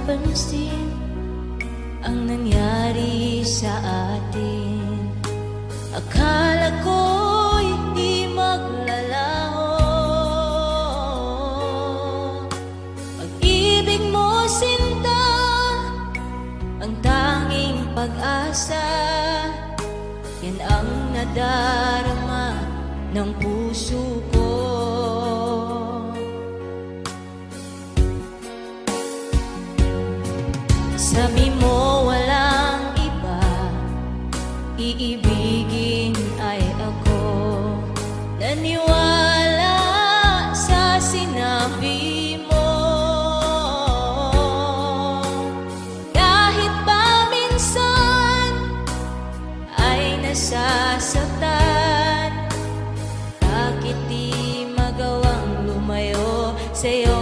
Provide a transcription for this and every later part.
napansin ang nangyari sa atin. Akala ko'y di maglalaho. Pag-ibig mo, sinta, ang tanging pag-asa. Yan ang nadarama ng puso ko. Sabi mo walang iba, iibigin ay ako. Naniwala sa sinabi mo. Kahit pa minsan ay nasasaktan, bakit di magawang lumayo sa'yo?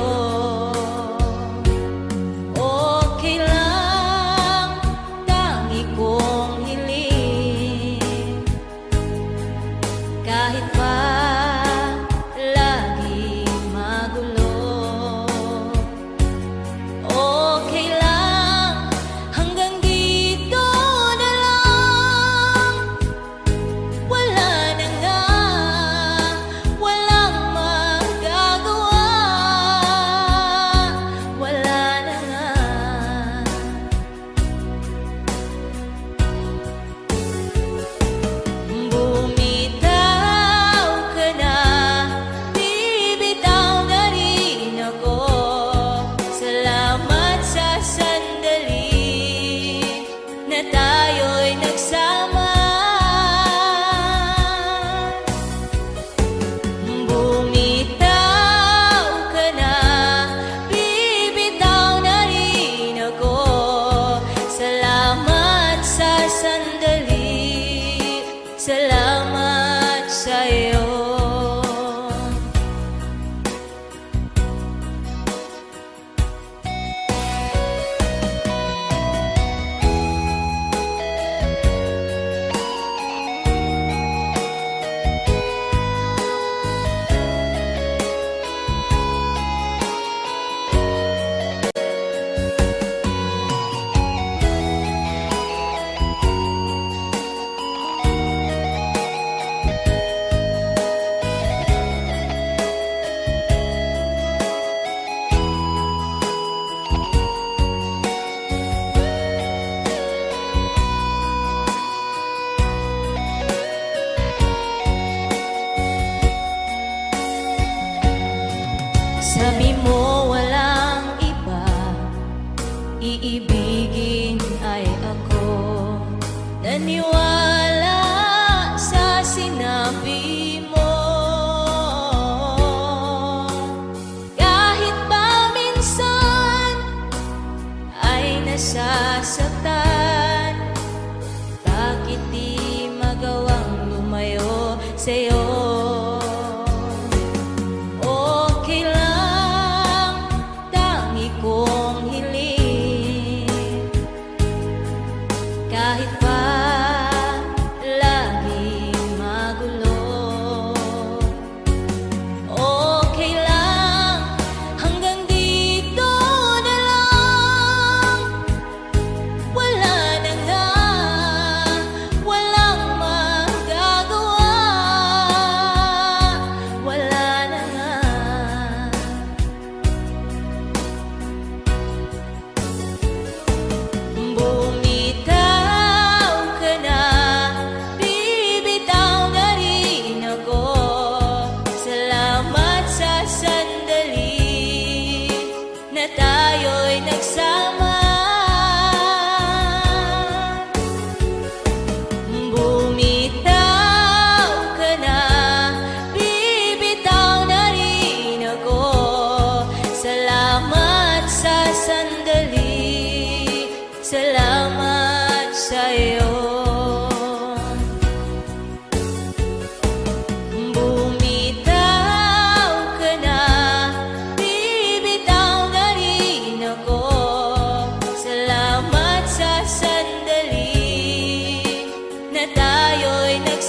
Kahit pa lagi magulo, okay lang, hanggang dito na lang. Wala na nga, walang magagawa. Wala na nga. Tayo'y nagsama, bumitaw ka na, bibitaw na rin ako. Salamat sa sandali, salamat sa'yo. Sabi mo walang iba, iibigin ay ako. Naniwala sa sinabi mo. Kahit pa minsan ay nasasaktan, bakit di magawang lumayo sa'yo? Kahit pa lagi magulo, okay lang, hanggang dito na lang. Wala na nga, walang magagawa. Wala na nga. Tayo'y nagsama, bumitaw ka na, bibitaw na rin ako. Salamat sa sandali, salamat sa'yo. Tayo'y nagsama.